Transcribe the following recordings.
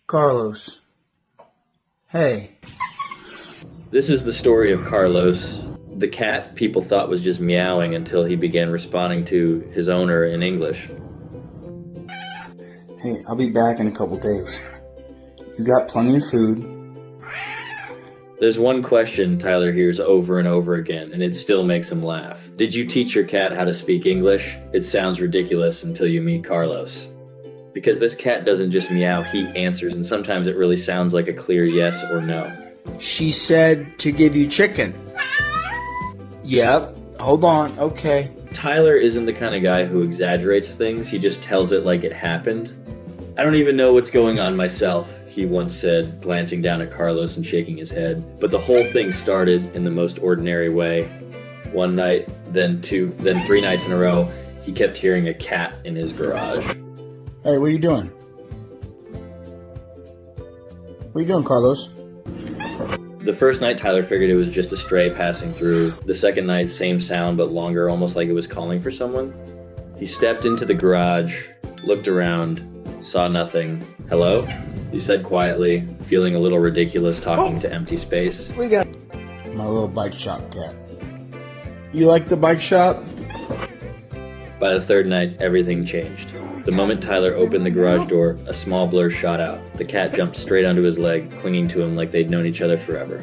Carlos. Hey. This is the story of Carlos, the cat people thought was just meowing until he began responding to his owner in English. Hey, I'll be back in a couple days. You got plenty of food. There's one question Tyler hears over and over again, and it still makes him laugh. Did you teach your cat how to speak English? It sounds ridiculous until you meet Carlos. Because this cat doesn't just meow, he answers, and sometimes it really sounds like a clear yes or no. She said to give you chicken. Yep. Hold on. Okay. Tyler isn't the kind of guy who exaggerates things, he just tells it like it happened. I don't even know what's going on myself, he once said, glancing down at Carlos and shaking his head. But the whole thing started in the most ordinary way. One night, then two, then 3 nights in a row, he kept hearing a cat in his garage. Hey, what are you doing? What are you doing, Carlos? The first night, Tyler figured it was just a stray passing through. The second night, same sound but longer, almost like it was calling for someone. He stepped into the garage, looked around, saw nothing. Hello? He said quietly, feeling a little ridiculous talking to empty space. We got my little bike shop cat. You like the bike shop? By the third night, everything changed. The moment Tyler opened the garage door, a small blur shot out. The cat jumped straight onto his leg, clinging to him like they'd known each other forever.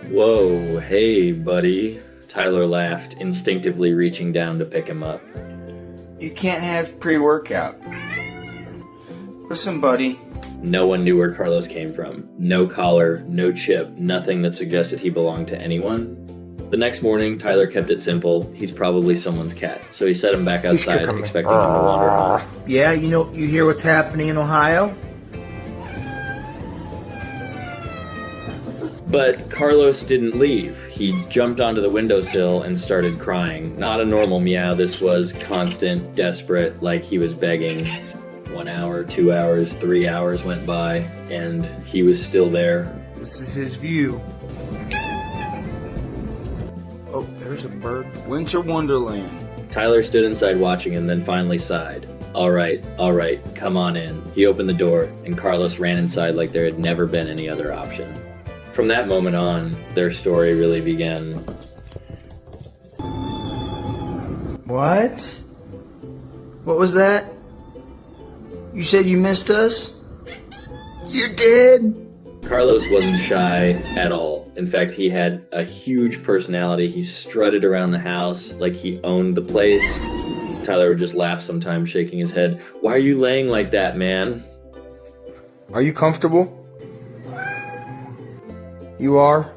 Whoa, hey, buddy. Tyler laughed, instinctively reaching down to pick him up. You can't have pre-workout. Listen, buddy. No one knew where Carlos came from. No collar, no chip, nothing that suggested he belonged to anyone. The next morning, Tyler kept it simple. He's probably someone's cat. So he set him back outside, expecting him to wander home. Yeah, you hear what's happening in Ohio? But Carlos didn't leave. He jumped onto the windowsill and started crying. Not a normal meow, this was constant, desperate, like he was begging. 1 hour, 2 hours, 3 hours went by, and he was still there. This is his view. Oh, there's a bird. Winter Wonderland. Tyler stood inside watching and then finally sighed. All right, come on in. He opened the door, and Carlos ran inside like there had never been any other option. From that moment on, their story really began. What? What was that? You said you missed us? You did? Carlos wasn't shy at all. In fact, he had a huge personality. He strutted around the house like he owned the place. Tyler would just laugh sometimes, shaking his head. Why are you laying like that, man? Are you comfortable? You are?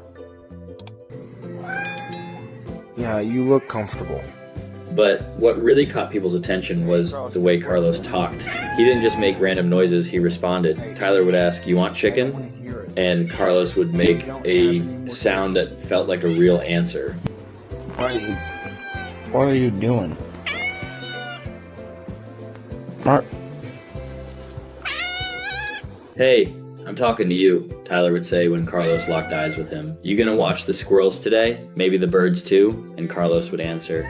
Yeah, you look comfortable. But what really caught people's attention was the way Carlos talked. He didn't just make random noises, he responded. Tyler would ask, "You want chicken?" And Carlos would make a sound that felt like a real answer. What are you doing? Mark. Hey, I'm talking to you, Tyler would say when Carlos locked eyes with him. You gonna watch the squirrels today? Maybe the birds too? And Carlos would answer.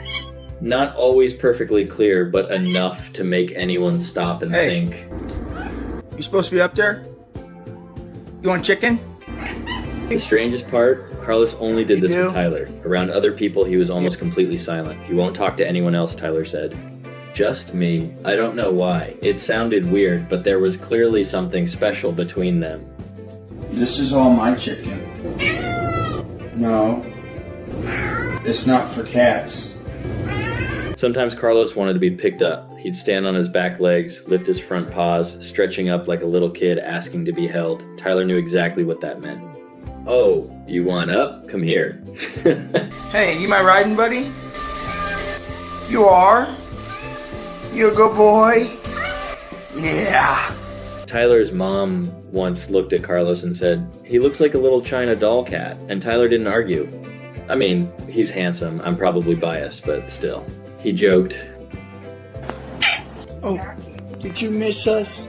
Not always perfectly clear, but enough to make anyone stop and think. You supposed to be up there? You want chicken? The strangest part, Carlos only did this with Tyler. Around other people, he was almost completely silent. He won't talk to anyone else, Tyler said. Just me. I don't know why. It sounded weird, but there was clearly something special between them. This is all my chicken. No. It's not for cats. Sometimes Carlos wanted to be picked up. He'd stand on his back legs, lift his front paws, stretching up like a little kid asking to be held. Tyler knew exactly what that meant. Oh, you want up? Come here. Hey, you my riding buddy? You are? You a good boy? Yeah. Tyler's mom once looked at Carlos and said, "He looks like a little China doll cat," and Tyler didn't argue. I mean, he's handsome. I'm probably biased, but still. He joked. Oh, did you miss us?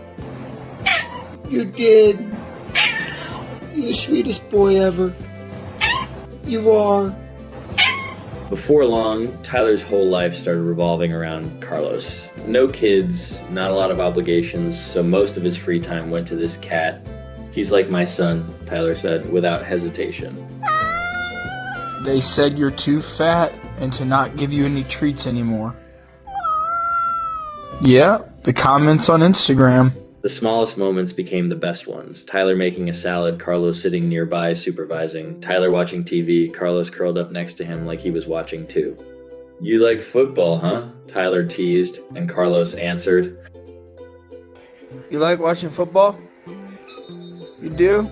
You did. You're the sweetest boy ever. You are. Before long, Tyler's whole life started revolving around Carlos. No kids, not a lot of obligations, so most of his free time went to this cat. He's like my son, Tyler said, without hesitation. They said you're too fat and to not give you any treats anymore. Yeah, the comments on Instagram. The smallest moments became the best ones. Tyler making a salad, Carlos sitting nearby supervising. Tyler watching TV, Carlos curled up next to him like he was watching too. You like football, huh? Tyler teased, and Carlos answered. You like watching football? You do?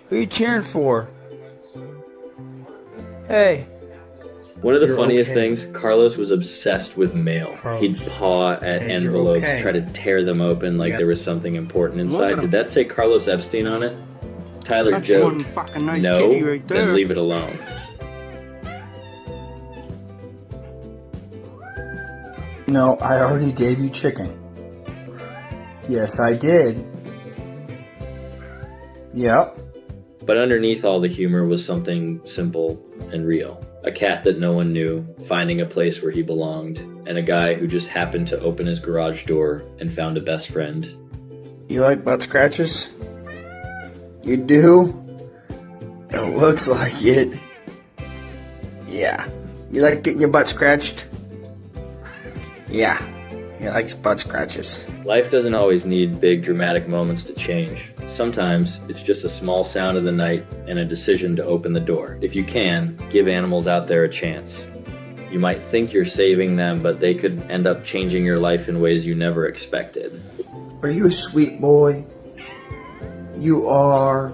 Who you cheering for? Hey. One of the funniest things, Carlos was obsessed with mail. Carlos. He'd paw at envelopes, okay. try to tear them open like there was something important inside. Did that say Carlos Epstein on it? Tyler That's joked, one fucking nice no, kitty right there. then leave it alone. No, I already gave you chicken. Yes, I did. Yep. But underneath all the humor was something simple and real. A cat that no one knew, finding a place where he belonged, and a guy who just happened to open his garage door and found a best friend. You like butt scratches? You do? It looks like it. Yeah. You like getting your butt scratched? Yeah. He likes butt scratches. Life doesn't always need big dramatic moments to change. Sometimes it's just a small sound of the night and a decision to open the door. If you can, give animals out there a chance. You might think you're saving them, but they could end up changing your life in ways you never expected. Are you a sweet boy? You are.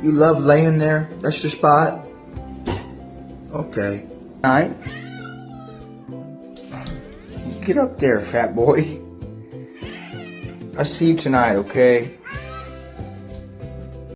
You love laying there? That's your spot? Okay. Alright. Get up there, fat boy. I'll see you tonight, okay?